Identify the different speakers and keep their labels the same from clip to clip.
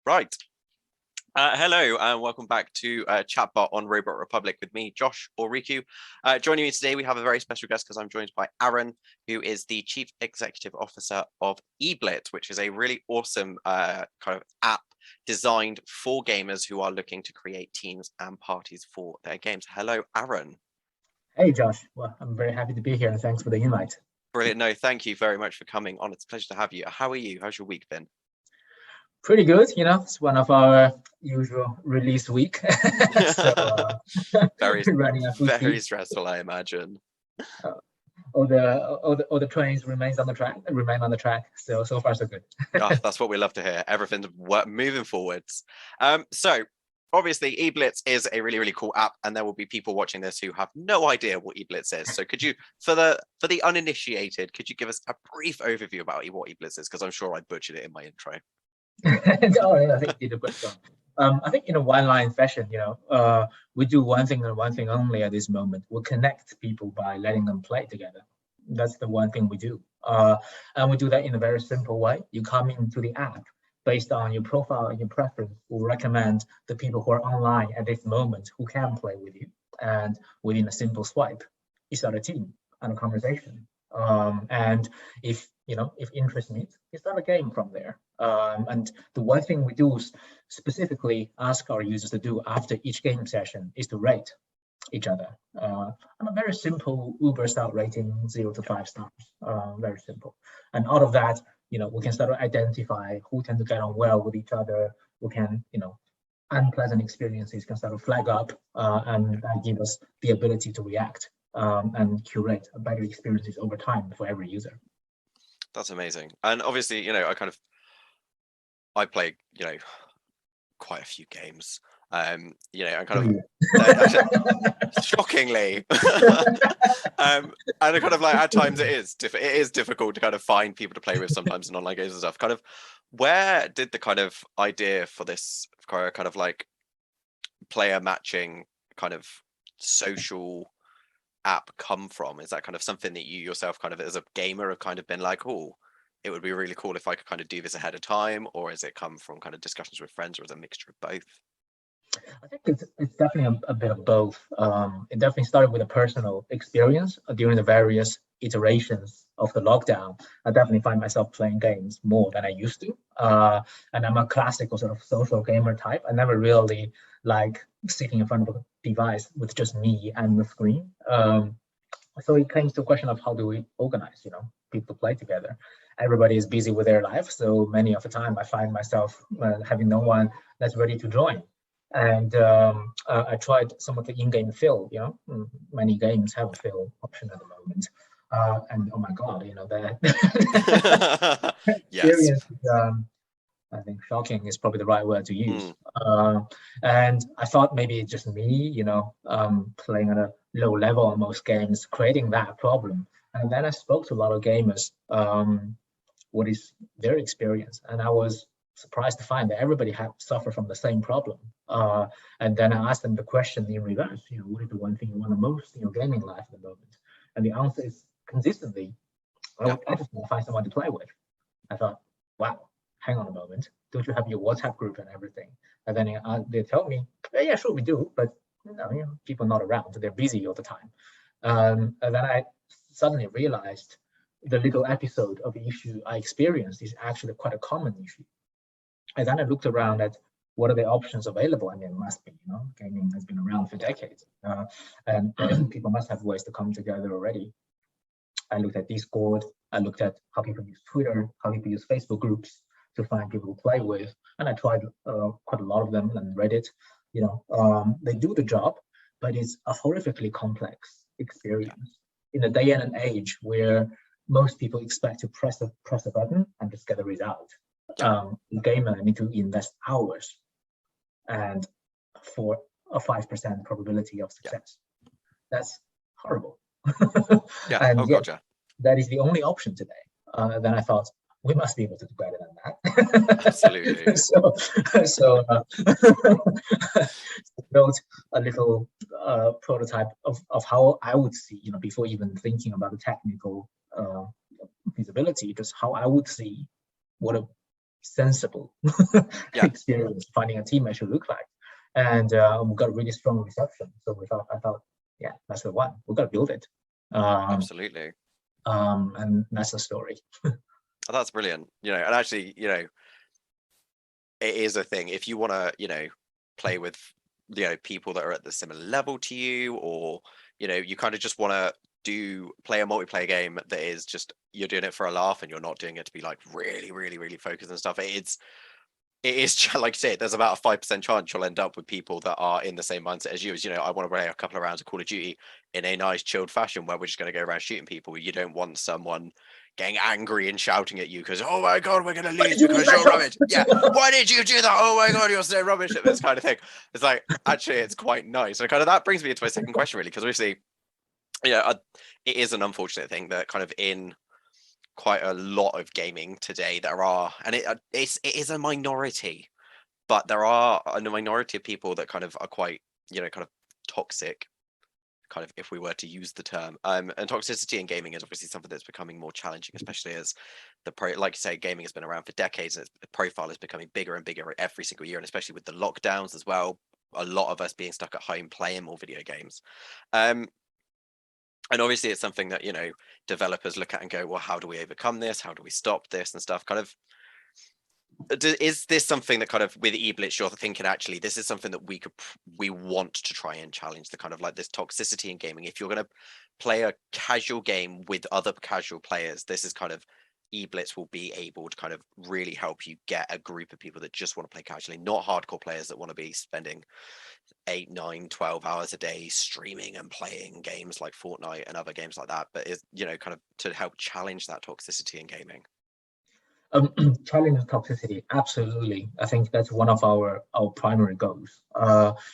Speaker 1: Right. Hello and welcome back to Chatbot on Robot Republic with me, Josh or Riku. Joining me today, we have a very special guest because I'm joined by Arron, who is the Chief Executive Officer of eblitz, which is a really awesome kind of app designed for gamers who are looking to create teams and parties for their games. Hello, Arron.
Speaker 2: Hey, Josh. Well, I'm very happy to be here and thanks for the invite.
Speaker 1: Brilliant. No, thank you very much for coming on. It's a pleasure to have you. How are you? How's your week been?
Speaker 2: Pretty good, it's one of our usual release week.
Speaker 1: Very,
Speaker 2: running at full
Speaker 1: very
Speaker 2: speed.
Speaker 1: stressful, I imagine.
Speaker 2: All the trains remain on the track. So far so good.
Speaker 1: That's what we love to hear. Everything's moving forwards. So obviously eblitz is a really cool app, and there will be people watching this who have no idea what eblitz is. So could you, for the uninitiated, could you give us a brief overview about what eblitz is? Because I'm sure I butchered it in my intro.
Speaker 2: Oh, yeah, I think you did a good job. I think in a one-line fashion, we do one thing and one thing only at this moment. We connect people by letting them play together. That's the one thing we do. And we do that in a very simple way. You come into the app based on your profile and your preference. We'll recommend the people who are online at this moment who can play with you. And within a simple swipe, you start a team and a conversation. And if interest meets, you start a game from there. And the one thing we do is specifically ask our users to do after each game session is to rate each other on a very simple Uber style rating, 0 to 5 stars. Very simple. And out of that, we can start to identify who tend to get on well with each other. We can, unpleasant experiences can start to flag up, and that give us the ability to react and curate better experiences over time for every user.
Speaker 1: That's amazing. And obviously, I play, quite a few games. And kind of shockingly, and I kind of like at times it is difficult to kind of find people to play with sometimes in online games and stuff. Kind of, where did the kind of idea for this kind of like player matching kind of social app come from? Is that kind of something that you yourself kind of as a gamer have kind of been like, oh, it would be really cool if I could kind of do this ahead of time, or has it come from kind of discussions with friends, or is it a mixture of both?
Speaker 2: I think it's definitely a bit of both. It definitely started with a personal experience during the various iterations of the lockdown. I definitely find myself playing games more than I used to. And I'm a classical sort of social gamer type. I never really like sitting in front of a device with just me and the screen. So it came to a question of how do we organize, people play together. Everybody is busy with their life, so many of the time I find myself having no one that's ready to join. And I tried some of the in-game fill. Many games have a fill option at the moment, and oh my god, that experience is, I think shocking is probably the right word to use. And I thought maybe it's just me, playing at a low level on most games, creating that problem. And then I spoke to a lot of gamers, what is their experience, and I was surprised to find that everybody suffer from the same problem. And then I asked them the question in reverse, what is the one thing you want the most in your gaming life at the moment? And the answer is consistently, I just want to find someone to play with. I thought, wow, hang on a moment, don't you have your WhatsApp group and everything? And then they tell me, yeah, sure we do, but people not around, they're busy all the time. And then I suddenly realized the little episode of the issue I experienced is actually quite a common issue. And then I looked around at what are the options available. I mean, it must be, gaming has been around for decades, and people must have ways to come together already. I looked at Discord, I looked at how people use Twitter, how people use Facebook groups to find people to play with, and I tried quite a lot of them, and Reddit. They do the job, but it's a horrifically complex experience in a day and an age where most people expect to press a button and just get a result. Gamer need to invest hours and for a 5% probability of success. That's horrible. And
Speaker 1: gotcha.
Speaker 2: That is the only option today. Then I thought we must be able to do better than that.
Speaker 1: Absolutely.
Speaker 2: so built a little prototype of how I would see, before even thinking about the technical feasibility, just how I would see what a sensible experience finding a teammate should look like. And we got really strong reception. So I thought, yeah, that's the one. We got to build it.
Speaker 1: Absolutely.
Speaker 2: And that's the story.
Speaker 1: Oh, that's brilliant. And actually, it is a thing. If you want to, play with, people that are at the similar level to you, or, you kind of just want to play a multiplayer game that is just, you're doing it for a laugh and you're not doing it to be like really, really, really focused and stuff. It is like you say, there's about a 5% chance you'll end up with people that are in the same mindset as you. As I want to play a couple of rounds of Call of Duty in a nice chilled fashion where we're just going to go around shooting people. You don't want someone getting angry and shouting at you because, oh my god, we're going to lose because you're rubbish. Yeah, why did you do that? Oh my god, you're so rubbish at this kind of thing. It's like, actually, it's quite nice. And kind of that brings me into my second question, really, because obviously, it is an unfortunate thing that kind of in quite a lot of gaming today there are, and it is a minority, but there are a minority of people that kind of are quite, kind of toxic, kind of, if we were to use the term. And toxicity in gaming is obviously something that's becoming more challenging, especially as like you say, gaming has been around for decades, and the profile is becoming bigger and bigger every single year, and especially with the lockdowns as well, a lot of us being stuck at home playing more video games. And obviously it's something that, developers look at and go, well, how do we overcome this? How do we stop this and stuff? Kind of, is this something that kind of with eblitz you're thinking, actually, this is something that we want to try and challenge, the kind of like this toxicity in gaming? If you're going to play a casual game with other casual players, this is kind of, eblitz will be able to kind of really help you get a group of people that just want to play casually, not hardcore players that want to be spending 8, 9, 12 hours a day streaming and playing games like Fortnite and other games like that, but is, kind of to help challenge that toxicity in gaming.
Speaker 2: Challenge toxicity, absolutely. I think that's one of our primary goals.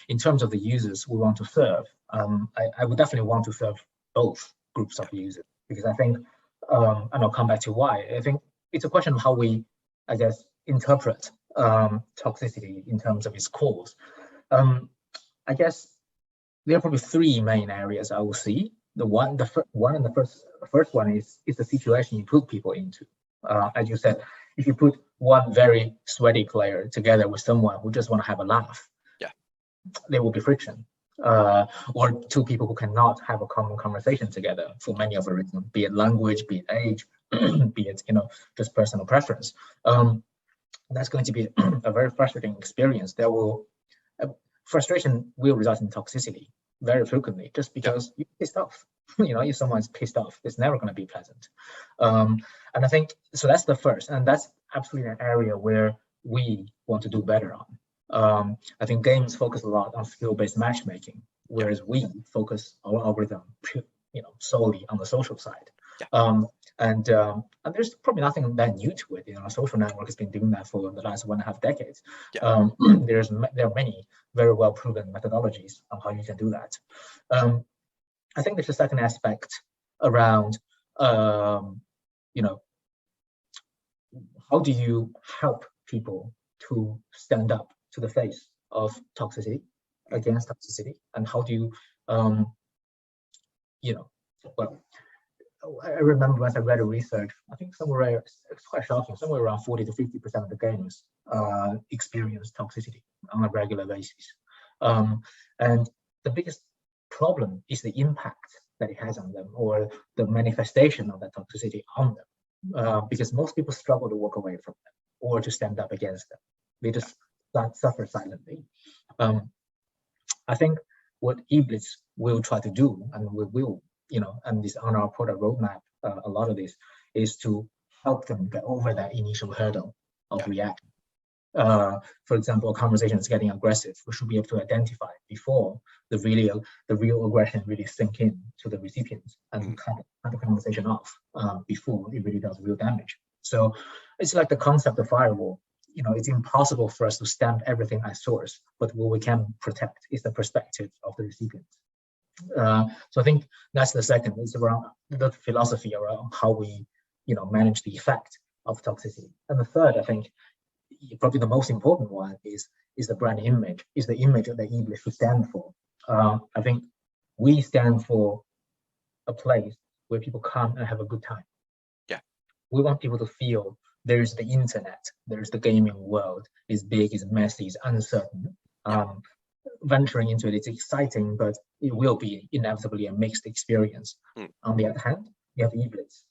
Speaker 2: In terms of the users we want to serve, I would definitely want to serve both groups of users, because I think, and I'll come back to why. I think it's a question of how we, I guess, interpret toxicity in terms of its cause. I guess there are probably three main areas I will see. The first one is the situation you put people into. As you said, if you put one very sweaty player together with someone who just want to have a laugh, there will be friction. Or two people who cannot have a common conversation together for many of the reasons, be it language, be it age, be it just personal preference. That's going to be a very frustrating experience. Frustration will result in toxicity very frequently, just because you're pissed off. If someone's pissed off, it's never going to be pleasant. And I think, so that's the first, and that's absolutely an area where we want to do better on. I think games focus a lot on skill-based matchmaking, whereas we focus our algorithm, solely on the social side. And there's probably nothing that new to it. A social network has been doing that for the last 1.5 decades. There are many very well proven methodologies on how you can do that. I think there's a second aspect around, how do you help people to stand up to the face of toxicity, against toxicity, and how do you, I remember once I read a research, I think somewhere, it's quite shocking, somewhere around 40 to 50% of the games experience toxicity on a regular basis. And the biggest problem is the impact that it has on them, or the manifestation of that toxicity on them, because most people struggle to walk away from them or to stand up against them. They just suffer silently. I think what eblitz will try to do, and we will, and this on our product roadmap, a lot of this is to help them get over that initial hurdle of reaction. For example, a conversation is getting aggressive, we should be able to identify before the real aggression really sink in to the recipients, and cut the conversation off before it really does real damage. So it's like the concept of firewall. It's impossible for us to stamp everything at source, but what we can protect is the perspective of the recipient. So I think that's the second. It's around the philosophy around how we, manage the effect of toxicity. And the third, I think, probably the most important one is the brand image, is the image that eblitz should stand for. I think we stand for a place where people come and have a good time. We want people to feel there's the internet, there's the gaming world. It's big, it's messy, it's uncertain. Venturing into it is exciting, but it will be inevitably a mixed experience. On the other hand, you have eblitz,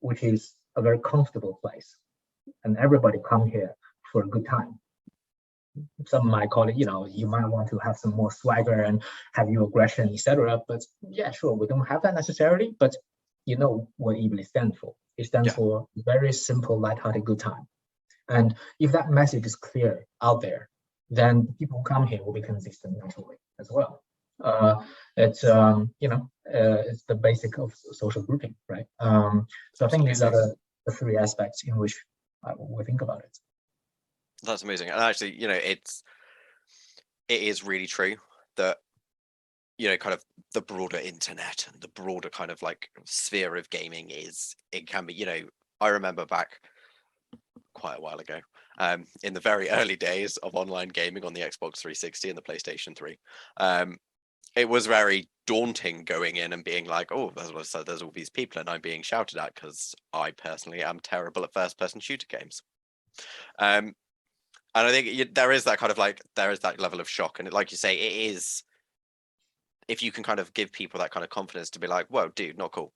Speaker 2: which is a very comfortable place, and everybody come here for a good time. Some might call it, you might want to have some more swagger and have your aggression, etc. But yeah, sure, we don't have that necessarily, but you know what eblitz stands for. It stands for very simple, lighthearted, good time. And if that message is clear out there, then people who come here will be consistent naturally as well. It's it's the basic of social grouping, right? So I think these are the three aspects in which we think about it.
Speaker 1: That's amazing. And actually, it is really true that, kind of the broader internet and the broader kind of like sphere of gaming it can be, I remember back quite a while ago, in the very early days of online gaming on the Xbox 360 and the PlayStation 3, it was very daunting going in and being like, oh, there's all these people and I'm being shouted at because I personally am terrible at first-person shooter games. And I think there is that kind of there is that level of shock. And like you say, it is, if you can kind of give people that kind of confidence to be like, whoa, dude, not cool.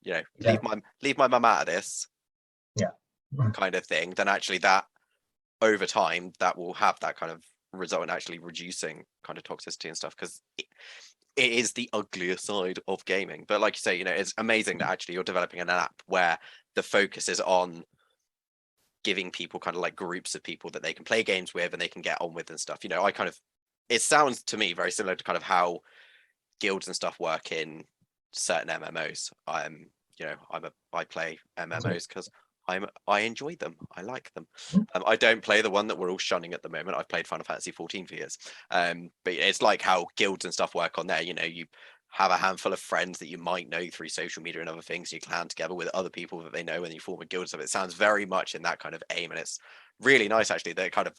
Speaker 1: Leave my mum out of this.
Speaker 2: Yeah.
Speaker 1: Kind of thing. Then actually that over time, that will have that kind of result in actually reducing kind of toxicity and stuff, because it is the uglier side of gaming. But like you say, it's amazing that actually you're developing an app where the focus is on giving people kind of like groups of people that they can play games with and they can get on with and stuff. It sounds to me very similar to kind of how guilds and stuff work in certain MMOs. I play MMOs because I enjoy them. I like them. I don't play the one that we're all shunning at the moment. I've played Final Fantasy 14 for years. But it's like how guilds and stuff work on there. You have a handful of friends that you might know through social media and other things. You clan together with other people that they know and you form a guild and stuff. It sounds very much in that kind of aim. And it's really nice, actually, that kind of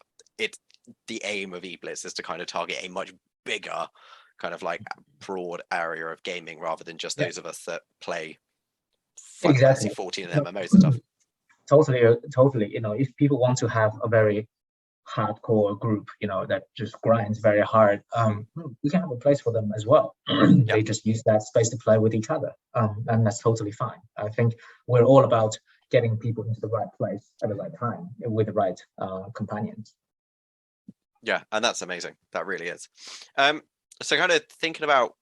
Speaker 1: the aim of eblitz is to kind of target a much bigger kind of like broad area of gaming rather than just those of us that play Final Fantasy 14 and MMOs and stuff.
Speaker 2: Totally. If people want to have a very hardcore group, that just grinds very hard, we can have a place for them as well. They just use that space to play with each other, and that's totally fine. I think we're all about getting people into the right place at the right time with the right companions.
Speaker 1: Yeah, and that's amazing. That really is. So kind of thinking about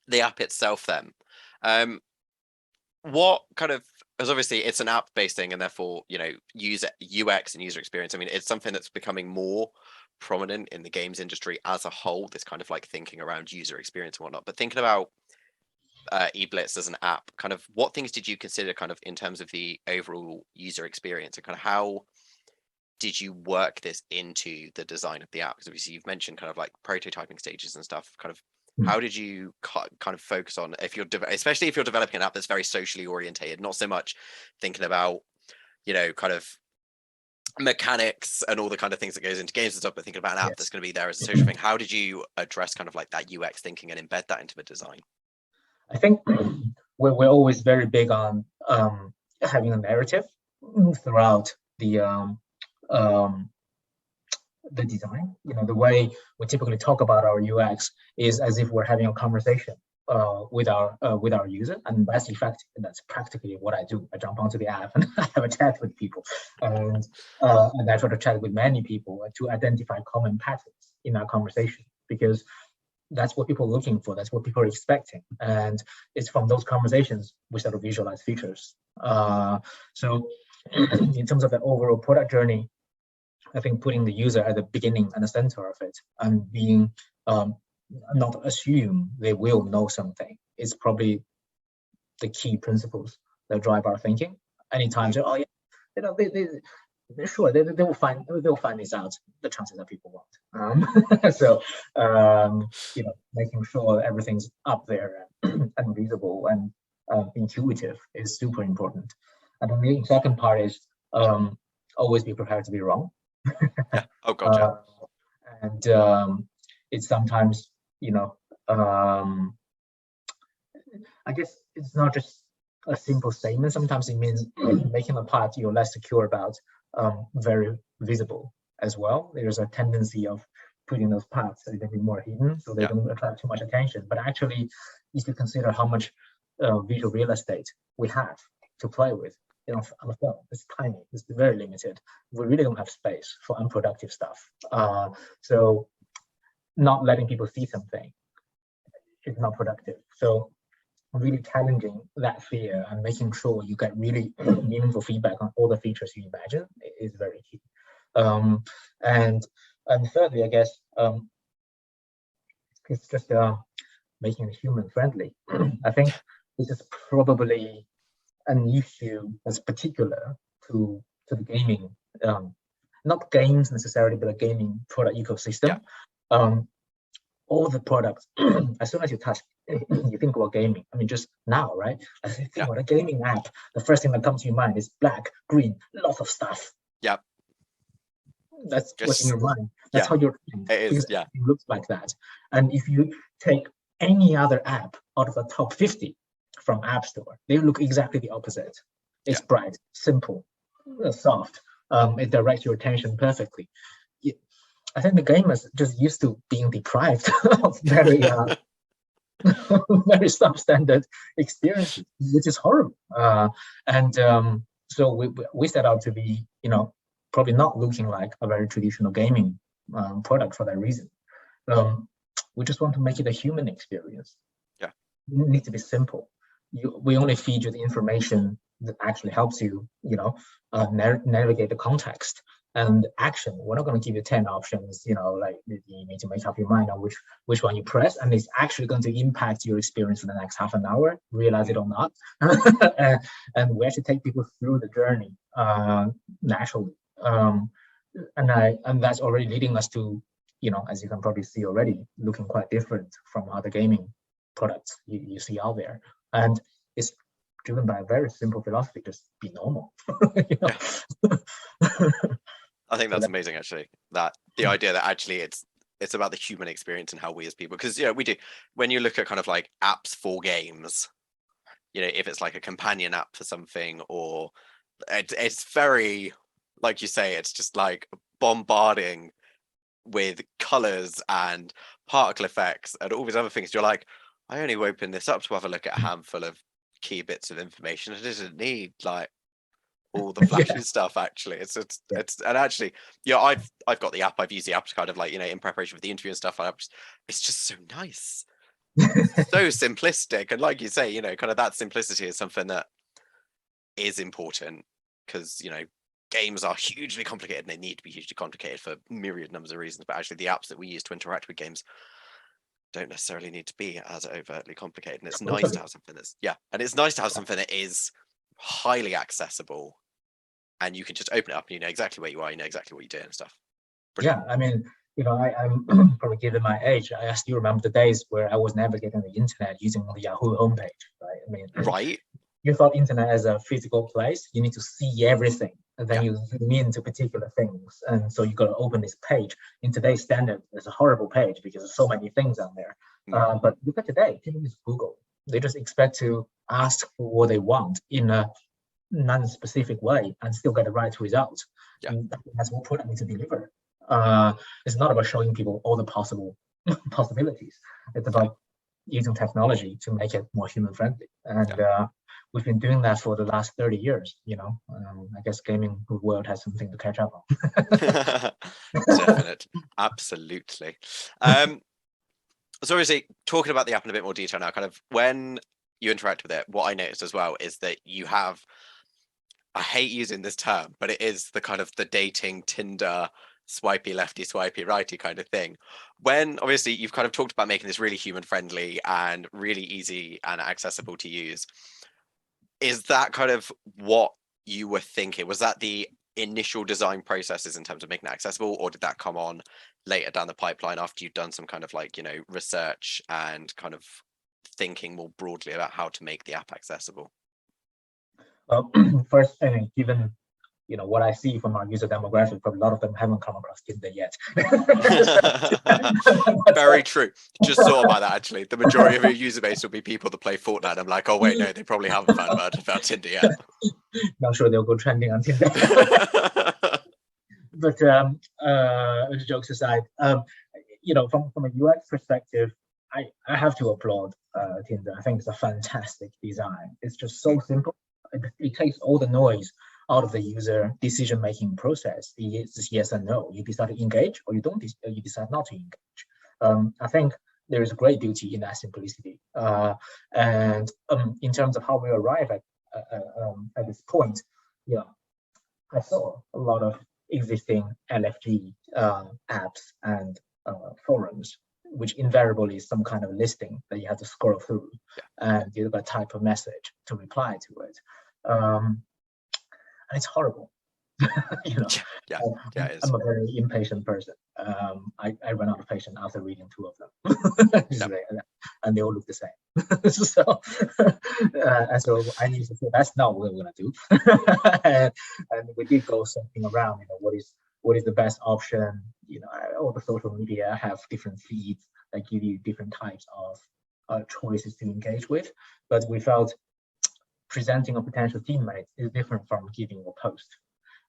Speaker 1: the app itself then, what kind of, because obviously it's an app-based thing and therefore, user UX and user experience. I mean, it's something that's becoming more prominent in the games industry as a whole, this kind of like thinking around user experience and whatnot. But thinking about eblitz as an app, kind of what things did you consider kind of in terms of the overall user experience, and kind of how did you work this into the design of the app? Because obviously you've mentioned kind of like prototyping stages and stuff. Kind of how did you kind of focus on, especially if you're developing an app that's very socially orientated, not so much thinking about, kind of mechanics and all the kind of things that goes into games and stuff, but thinking about an app that's going to be there as a social thing. How did you address kind of like that UX thinking and embed that into the design?
Speaker 2: I think we're always very big on having a narrative throughout the design. The way we typically talk about our UX is as if we're having a conversation with our user, and that's practically what I do. I jump onto the app and I have a chat with people, and I try to chat with many people to identify common patterns in our conversation, because that's what people are looking for, that's what people are expecting, and it's from those conversations we start to visualize features. So in terms of the overall product journey, I think putting the user at the beginning and the center of it, and being not assume they will know something, is probably the key principles that drive our thinking. Anytime, they will find this out. The chances that people want. So making sure everything's up there and visible and intuitive is super important. And then the second part is always be prepared to be wrong.
Speaker 1: Yeah. Oh God, yeah.
Speaker 2: And it's sometimes, I guess it's not just a simple statement. Sometimes it means making a part you're less secure about very visible as well. There's a tendency of putting those parts a little bit more hidden so they don't attract too much attention. But actually, you should consider how much visual real estate we have to play with. On the phone, it's tiny, it's very limited. We really don't have space for unproductive stuff. So not letting people see something is not productive. So really challenging that fear and making sure you get really meaningful feedback on all the features you imagine is very key. And thirdly, I guess it's just making it human friendly. I think this is probably an issue that's particular to the gaming, not games necessarily, but the gaming product ecosystem. All the products, as soon as you touch, you think about gaming. I mean, just now, right? As you think about a gaming app, the first thing that comes to your mind is black, green, lots of stuff.
Speaker 1: Yep.
Speaker 2: That's what's in your mind. That's how you're thinking.
Speaker 1: It is,
Speaker 2: It looks like that. And if you take any other app out of the top 50 from App Store, they look exactly the opposite. It's bright, simple, soft. It directs your attention perfectly. I think the gamers just used to being deprived of very very substandard experiences, which is horrible. So we set out to be, probably not looking like a very traditional gaming product for that reason. We just want to make it a human experience.
Speaker 1: Yeah,
Speaker 2: it needs to be simple. We only feed you the information that actually helps you, navigate the context. And action, we're not going to give you 10 options, like you need to make up your mind on which one you press, and it's actually going to impact your experience for the next half an hour, realize it or not. And we actually take people through the journey naturally. And that's already leading us to, as you can probably see already, looking quite different from other gaming products you see out there. And it's driven by a very simple philosophy, just be normal.
Speaker 1: I think that's amazing, actually, that the idea that actually it's about the human experience and how we as people, because we do, when you look at kind of like apps for games, if it's like a companion app for something, or it's very, like you say, it's just like bombarding with colors and particle effects and all these other things. You're like, I only opened this up to have a look at a handful of key bits of information. It doesn't need like all the flashy stuff. Actually, it's and actually, I've got the app. I've used the app to kind of like, in preparation for the interview and stuff. It's just so nice, so simplistic, and like you say, kind of that simplicity is something that is important, because games are hugely complicated and they need to be hugely complicated for myriad numbers of reasons. But actually, the apps that we use to interact with games don't necessarily need to be as overtly complicated, and it's nice to have something that's and it's nice to have something that is highly accessible, and you can just open it up and you know exactly where you are, you know exactly what you're doing and stuff. Brilliant.
Speaker 2: I mean, I'm probably given my age, I still remember the days where I was navigating the internet using the Yahoo homepage, right? I mean,
Speaker 1: right.
Speaker 2: You thought internet as a physical place, you need to see everything, and then you zoom into particular things, and so you got to open this page. In today's standard, it's a horrible page because there's so many things on there. But look at today, people use Google. They just expect to ask for what they want in a non-specific way and still get the right result. And that's what product needs to deliver. It's not about showing people all the possible possibilities. It's about using technology to make it more human friendly. And we've been doing that for the last 30 years, I guess gaming world has something to catch up on.
Speaker 1: Definitely. Absolutely. So obviously, talking about the app in a bit more detail now, kind of when you interact with it, what I noticed as well is that you have, I hate using this term, but it is the kind of the dating Tinder swipey lefty swipey righty kind of thing. When obviously you've kind of talked about making this really human friendly and really easy and accessible to use, is that kind of what you were thinking? Was that the initial design processes in terms of making it accessible, or did that come on later down the pipeline after you've done some kind of like, research and kind of thinking more broadly about how to make the app accessible?
Speaker 2: Well, first, given what I see from our user demographic, probably a lot of them haven't come across Tinder yet.
Speaker 1: Very true. Just thought about that actually. The majority of your user base will be people that play Fortnite. I'm like, oh wait, no, they probably haven't found about Tinder yet.
Speaker 2: Not sure they'll go trending on Tinder. But jokes aside, from a UX perspective, I have to applaud Tinder. I think it's a fantastic design. It's just so simple. It takes all the noise out of the user decision-making process. It's just yes and no. You decide to engage, or you don't. You decide not to engage. I think there is great beauty in that simplicity. And in terms of how we arrive at this point, I saw a lot of existing LFG apps and forums, which invariably is some kind of listing that you have to scroll through, and you've got to type a message to reply to it. And it's horrible. It is. I'm a very impatient person. I run out of patience after reading 2 of them. And they all look the same. So I need to say that's not what we're gonna do. and we did go something around, what is the best option. All the social media have different feeds that give you different types of choices to engage with, but we felt presenting a potential teammate is different from giving a post.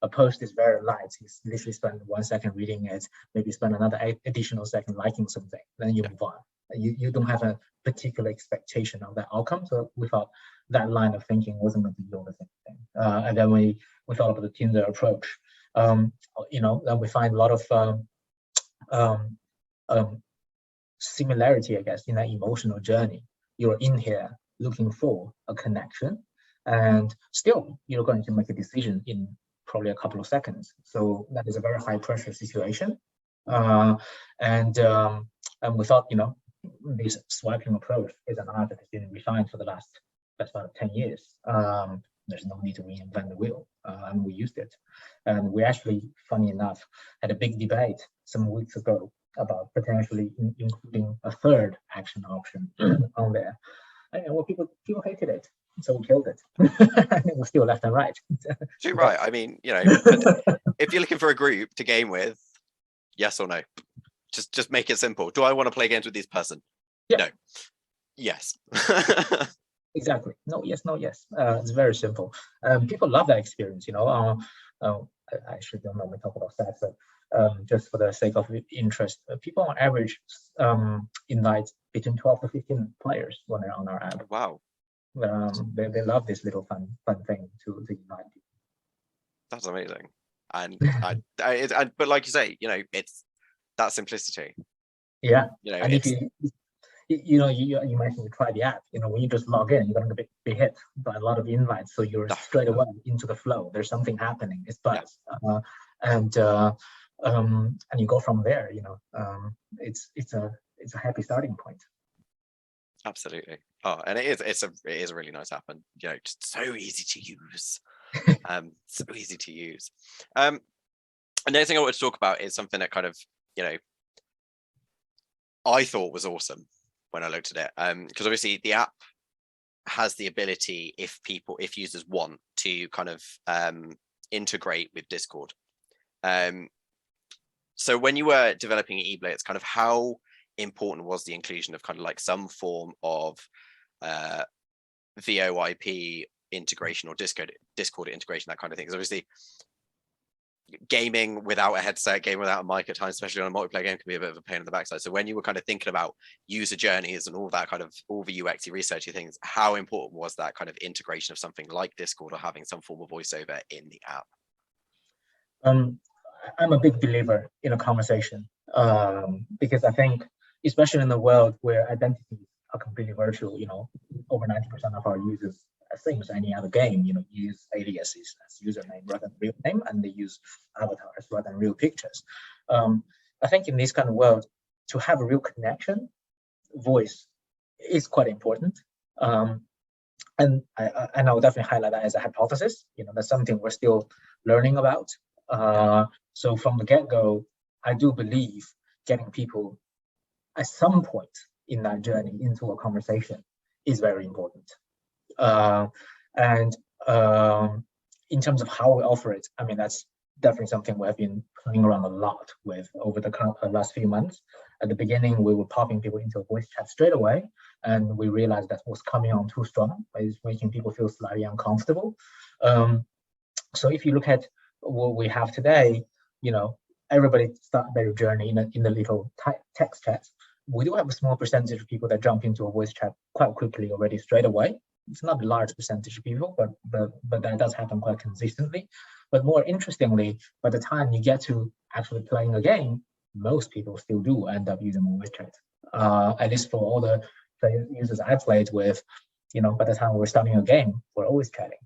Speaker 2: A post is very light. You literally spend 1 second reading it, maybe spend another additional second liking something, then you move on. You don't have a particular expectation of that outcome. So we thought that line of thinking wasn't going to yield the same thing. And then we thought about the Tinder approach. Then we find a lot of similarity, I guess, in that emotional journey. You're in here looking for a connection, and still you're going to make a decision in probably a couple of seconds. So that is a very high pressure situation. And we thought, this swiping approach is an art that has been refined for the last 10 years. There's no need to reinvent the wheel, and we used it. And we actually, funny enough, had a big debate some weeks ago about potentially including a third action option on there. And people hated it, so we killed it. And it was still left and right.
Speaker 1: You're right. I mean, if you're looking for a group to game with, yes or no, just make it simple. Do I want to play games with this person? Yeah. No. Yes.
Speaker 2: Exactly. No, yes, no, yes. It's very simple. People love that experience. I actually don't normally talk about stats, but just for the sake of interest, people on average invite between 12 to 15 players when they're on our app.
Speaker 1: Wow.
Speaker 2: They love this little fun thing to invite people.
Speaker 1: That's amazing. And but like you say, it's that simplicity.
Speaker 2: Yeah. And if you mentioned you try the app, when you just log in, you're going to be hit by a lot of invites, so you're straight away into the flow. There's something happening. It's buzz. And you go from there. It's a happy starting point.
Speaker 1: Absolutely. Oh, and it is a really nice app, and just so easy to use. So easy to use. Another thing I want to talk about is something that kind of I thought was awesome when I looked at it, because obviously the app has the ability, if users want to, kind of integrate with Discord. So when you were developing eblitz, kind of how important was the inclusion of kind of like some form of VoIP integration or Discord integration, that kind of thing? Because obviously gaming without a headset, gaming without a mic at times, especially on a multiplayer game, can be a bit of a pain in the backside. So when you were kind of thinking about user journeys and all that kind of all the UX researchy things, how important was that kind of integration of something like Discord or having some form of voiceover in the app?
Speaker 2: I'm a big believer in a conversation, because I think, especially in the world where identities are completely virtual, over 90% of our users, same as any other game, use aliases as username rather than real name, and they use avatars rather than real pictures. I think in this kind of world, to have a real connection, voice is quite important. And I'll definitely highlight that as a hypothesis. That's something we're still learning about. So from the get-go, I do believe getting people at some point in that journey into a conversation is very important. And in terms of how we offer it, I mean, that's definitely something we have been playing around a lot with over the last few months. At the beginning, we were popping people into a voice chat straight away, and we realized that was coming on too strong. It's making people feel slightly uncomfortable. So if you look at what we have today, everybody start their journey in the little text chat. We do have a small percentage of people that jump into a voice chat quite quickly already straight away. It's not a large percentage of people, but that does happen quite consistently. But more interestingly, by the time you get to actually playing a game, most people still do end up using voice chat. At least for all the users I played with, by the time we're starting a game, we're always chatting.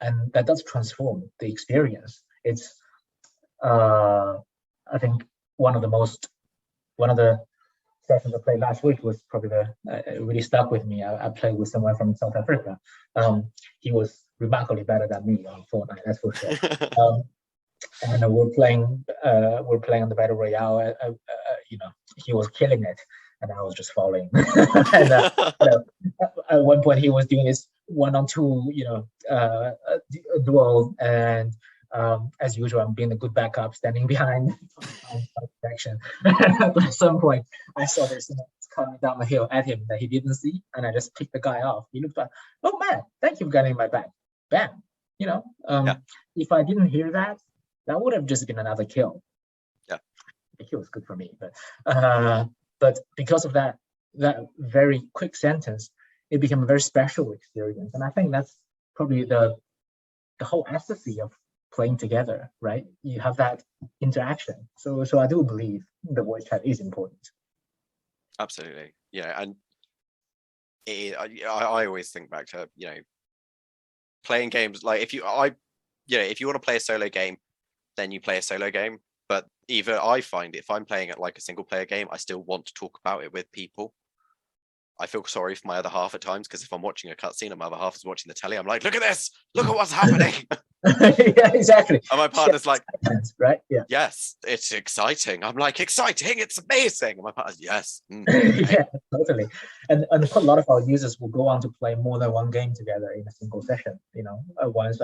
Speaker 2: And that does transform the experience. It's, I think, one of the sessions I played last week was probably it really stuck with me. I played with someone from South Africa. He was remarkably better than me on Fortnite, that's for sure. And we're playing on the battle royale. He was killing it, and I was just following. And at one point, he was doing his 1-on-2, duel, and as usual, I'm being a good backup, standing behind protection. But at some point, I saw there's someone coming down the hill at him that he didn't see, and I just picked the guy off. He looked like, "Oh man, thank you for getting my back." Bam. If I didn't hear that, that would have just been another kill.
Speaker 1: Yeah,
Speaker 2: the kill was good for me, but because of that very quick sentence, it became a very special experience, and I think that's probably the whole essence of playing together, right? You have that interaction. So I do believe the voice chat is important.
Speaker 1: Absolutely, yeah, and I always think back to playing games like if you want to play a solo game, then you play a solo game. But either I find if I'm playing it like a single player game, I still want to talk about it with people. I feel sorry for my other half at times, because if I'm watching a cutscene and my other half is watching the telly, I'm like, look at this, look at what's happening.
Speaker 2: Yeah, exactly.
Speaker 1: And my partner's like,
Speaker 2: right? Yeah.
Speaker 1: Yes, it's exciting. I'm like, exciting, it's amazing. And my partner's, yes.
Speaker 2: Yeah, totally. And a lot of our users will go on to play more than one game together in a single session. Once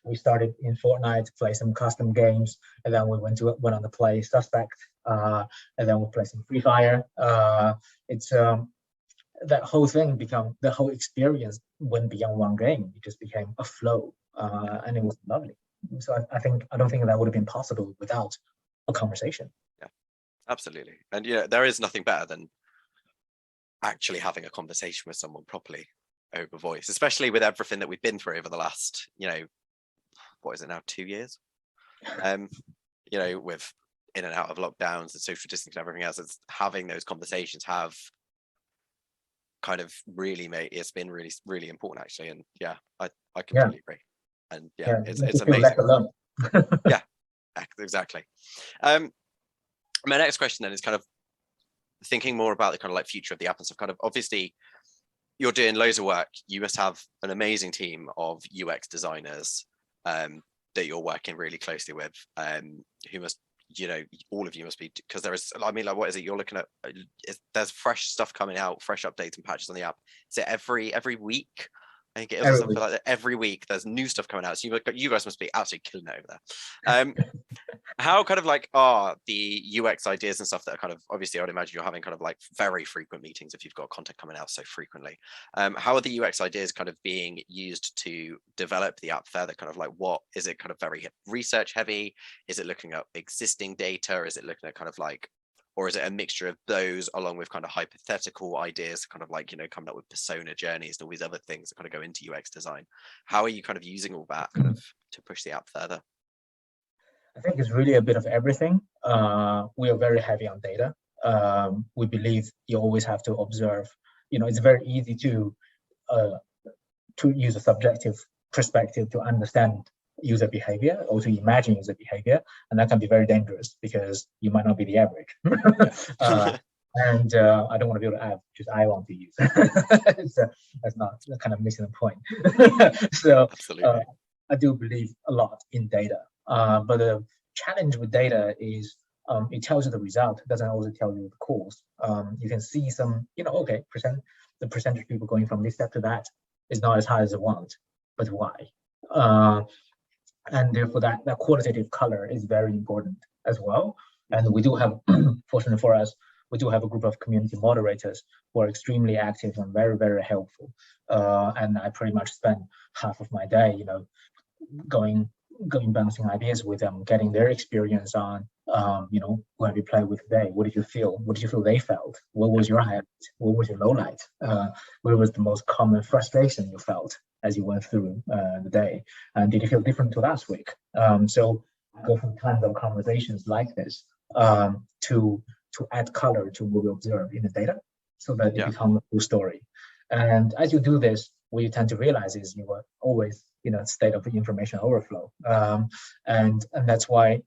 Speaker 2: we started in Fortnite to play some custom games, and then we went on to play Suspect, and then we play some Free Fire. It's that whole thing the whole experience went beyond one game. It just became a flow, and it was lovely. So I don't think that would have been possible without a conversation.
Speaker 1: Yeah, absolutely. And there is nothing better than actually having a conversation with someone properly over voice, especially with everything that we've been through over the last, what is it now, 2 years? With in and out of lockdowns and social distancing and everything else, it's having those conversations have kind of really it's been really, really important actually. And yeah, I completely agree. And it's amazing. Yeah, exactly. My next question then is kind of thinking more about the kind of like future of the app and stuff. Kind of obviously you're doing loads of work. You must have an amazing team of UX designers that you're working really closely with, who must, all of you must be, because there is, what is it you're looking at? There's fresh stuff coming out, fresh updates and patches on the app. Is it every week? I think it is something like that. Every week there's new stuff coming out. So you guys must be absolutely killing it over there. How kind of like are the UX ideas and stuff that are kind of, obviously I would imagine you're having kind of like very frequent meetings if you've got content coming out so frequently. How are the UX ideas kind of being used to develop the app further? Kind of like, what is it kind of very research heavy? Is it looking at existing data? Is it looking at kind of like, or is it a mixture of those along with kind of hypothetical ideas, kind of like, coming up with persona journeys and all these other things that kind of go into UX design? How are you kind of using all that kind of to push the app further?
Speaker 2: I think it's really a bit of everything. We are very heavy on data. We believe you always have to observe. It's very easy to use a subjective perspective to understand user behavior or to imagine user behavior, and that can be very dangerous because you might not be the average. And I don't want to be able to add just I want to use. That's kind of missing the point. So I do believe a lot in data. But the challenge with data is it tells you the result, it doesn't always tell you the cause. You can see some, the percentage of people going from this step to that is not as high as I want, but why? And therefore that qualitative color is very important as well. And we do have, fortunately for us, we do have a group of community moderators who are extremely active and very, very helpful. And I pretty much spend half of my day, going bouncing ideas with them, getting their experience on, who have you played with today? What did you feel? What did you feel they felt? What was your highlight? What was your low light? What was the most common frustration you felt as you went through the day? And did you feel different to last week? So I go through tons of conversations like this to add color to what we observe in the data, so that it becomes a full story. And as you do this, what you tend to realize is you are always in a state of information overflow. And that's why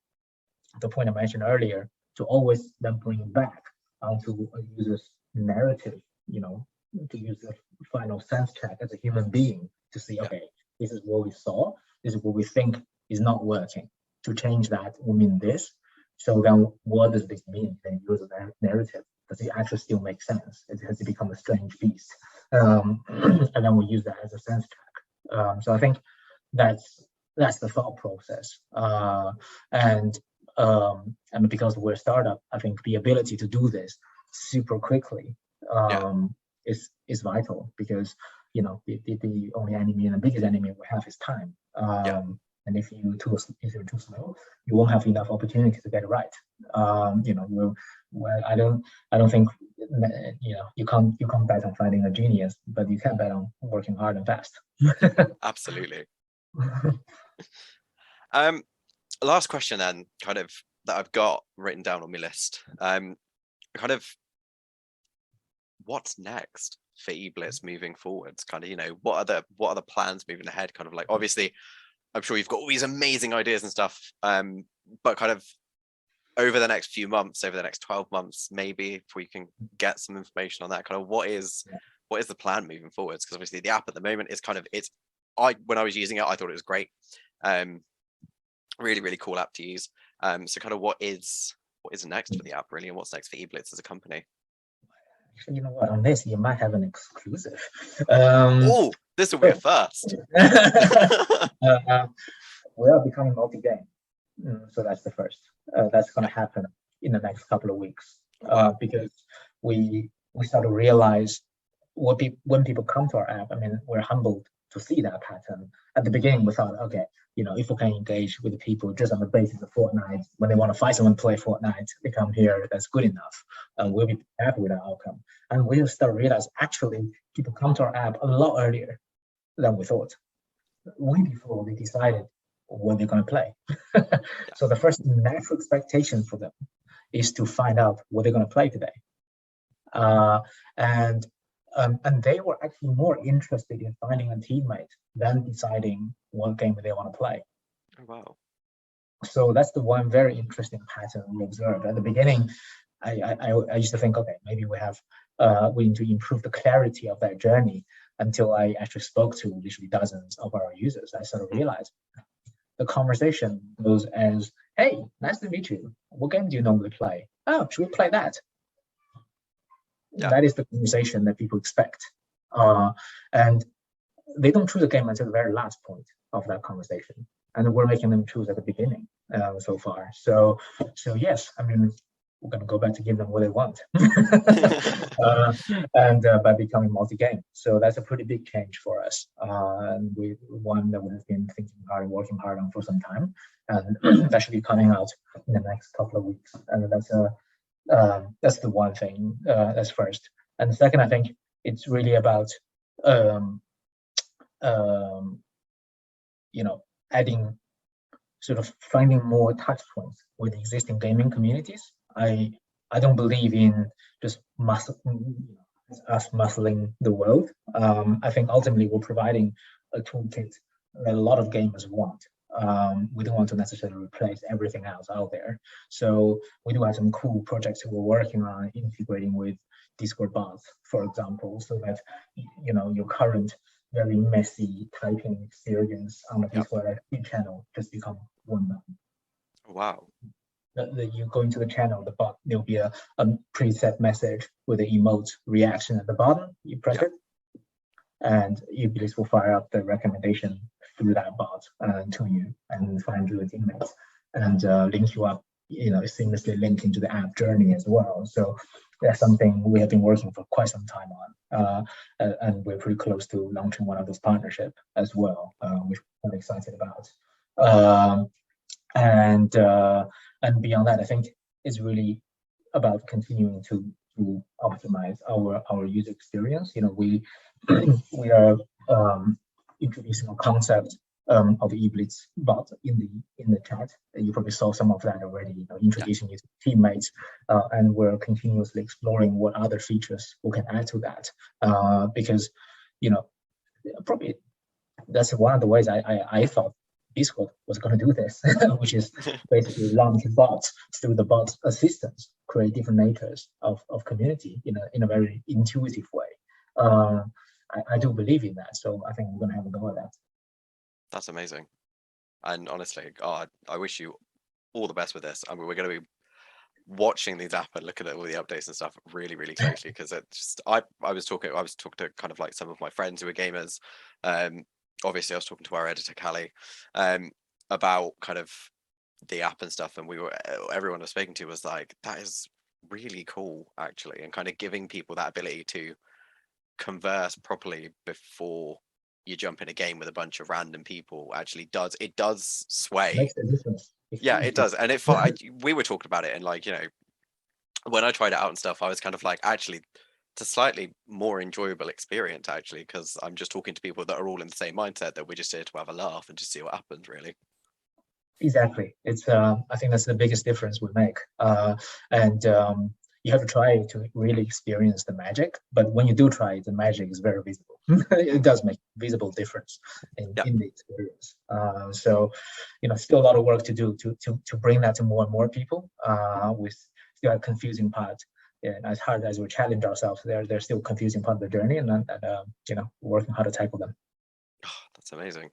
Speaker 2: the point I mentioned earlier, to always then bring it back onto a user's narrative, to use the final sense check as a human being to see, okay, this is what we saw, this is what we think is not working. To change that, we mean this. So then what does this mean in user narrative? Does it actually still make sense? Has it become a strange beast? And then we use that as a sense check. So I think that's the thought process. And because we're a startup, I think the ability to do this super quickly is vital, because the only enemy and the biggest enemy we have is time. And if you're too slow, you won't have enough opportunity to get it right. I don't think you can't bet on finding a genius, but you can bet on working hard and fast.
Speaker 1: Absolutely. Last question then, kind of, that I've got written down on my list. Kind of, what's next for eblitz moving forwards? Kind of, what are the plans moving ahead? Kind of like, obviously, I'm sure you've got all these amazing ideas and stuff, but kind of over the next few months, over the next 12 months, maybe if we can get some information on that, kind of what is the plan moving forwards? Because obviously the app at the moment is kind of, when I was using it, I thought it was great. Really, really cool app to use. So kind of what is next for the app really, and what's next for eblitz as a company?
Speaker 2: You know what, on this you might have an exclusive.
Speaker 1: Oh, this will be a first.
Speaker 2: We are becoming multi-game, so that's the first. That's going to happen in the next couple of weeks, because we start to realize when people come to our app. I mean, we're humbled to see that pattern. At the beginning, we thought, okay, if we can engage with the people just on the basis of Fortnite, when they want to find someone to play Fortnite, they come here, that's good enough. And we'll be happy with our outcome. And we start to realize, actually, people come to our app a lot earlier than we thought, way before they decided what they're going to play. So the first natural expectation for them is to find out what they're going to play today. And they were actually more interested in finding a teammate than deciding what game they want to play.
Speaker 1: Oh, wow.
Speaker 2: So that's the one very interesting pattern we observed. At the beginning, I used to think, okay, maybe we need to improve the clarity of that journey, until I actually spoke to literally dozens of our users. I sort of realized the conversation goes as, hey, nice to meet you. What game do you normally play? Oh, should we play that? That is the conversation that people expect. And they don't choose a game until the very last point of that conversation. And we're making them choose at the beginning so far. So yes, I mean, we're going to go back to give them what they want. And by becoming multi-game. So that's a pretty big change for us. And one that we have been thinking hard and working hard on for some time. And that should be coming out in the next couple of weeks. And that's the one thing. That's first. And the second, I think it's really about adding, sort of finding more touch points with existing gaming communities. I don't believe in just us muscling the world. I think ultimately we're providing a toolkit that a lot of gamers want. We don't want to necessarily replace everything else out there. So we do have some cool projects that we're working on, integrating with Discord bots, for example, so that your current very messy typing experience on the Discord channel just become one button.
Speaker 1: Wow.
Speaker 2: You go into the channel, the bot, there'll be a preset message with the emote reaction at the bottom. You press it, and eblitz will fire up the recommendation through that bot to you and find your teammates and link you up, seamlessly link into the app journey as well. So that's something we have been working for quite some time on, and we're pretty close to launching one of those partnerships as well, which we're excited about. And beyond that, I think it's really about continuing to optimize our user experience. We are introducing a concept of the eblitz bot in the chat. You probably saw some of that already. Introducing it to teammates, and we're continuously exploring what other features we can add to that. Because probably that's one of the ways I thought Discord was going to do this, which is basically launch bots through the bot assistants, create different natures of community in a very intuitive way. I do believe in that, so I think we're going to have a go at that.
Speaker 1: That's amazing, and honestly, I wish you all the best with this. I mean, we're going to be watching these apps and looking at all the updates and stuff really, really closely, because it's just, I was talking to kind of like some of my friends who are gamers. Obviously, I was talking to our editor Callie about kind of the app and stuff, and everyone I was speaking to was like, that is really cool actually, and kind of giving people that ability to converse properly before you jump in a game with a bunch of random people actually does sway.
Speaker 2: Makes a difference.
Speaker 1: Yeah, it does. And we were talking about it, and like, when I tried it out and stuff, I was kind of like, actually, it's a slightly more enjoyable experience actually, because I'm just talking to people that are all in the same mindset, that we're just here to have a laugh and just see what happens, really.
Speaker 2: Exactly. It's I think that's the biggest difference we make. And you have to try to really experience the magic, but when you do try it, the magic is very visible. It does make visible difference in the experience. So still a lot of work to do to bring that to more and more people. With still a confusing part. Yeah, as hard as we challenge ourselves, they're still confusing part of the journey, and working how to tackle them.
Speaker 1: Oh, that's amazing.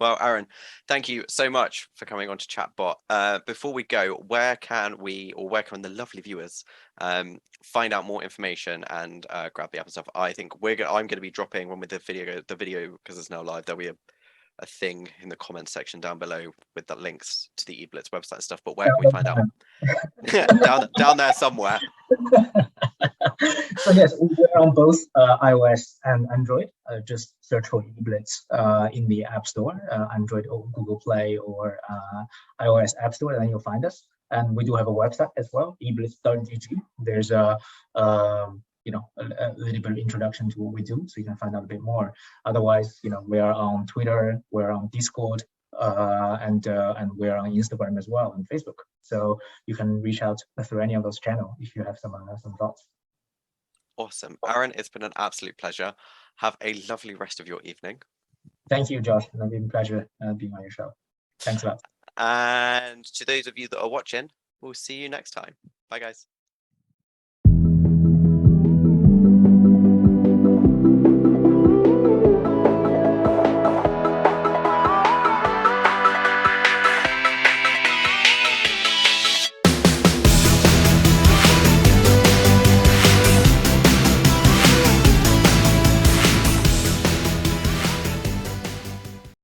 Speaker 1: Well, Arron, thank you so much for coming on to Chatbot. Before we go, where can the lovely viewers find out more information and grab the app and stuff? I think I'm going to be dropping when with the video, because it's now live, there'll be a thing in the comments section down below with the links to the eblitz website and stuff. But where can we find out? down there somewhere.
Speaker 2: So yes, we're on both iOS and Android. Just search for eblitz in the App Store, Android or Google Play or iOS App Store, and then you'll find us. And we do have a website as well, eblitz.gg. There's a little bit of introduction to what we do, so you can find out a bit more. Otherwise, we are on Twitter, we're on Discord, and we're on Instagram as well, and Facebook. So you can reach out through any of those channels if you have some thoughts.
Speaker 1: Awesome. Arron, it's been an absolute pleasure. Have a lovely rest of your evening.
Speaker 2: Thank you, Josh. It's been a pleasure being on your show. Thanks a lot.
Speaker 1: And to those of you that are watching, we'll see you next time. Bye, guys.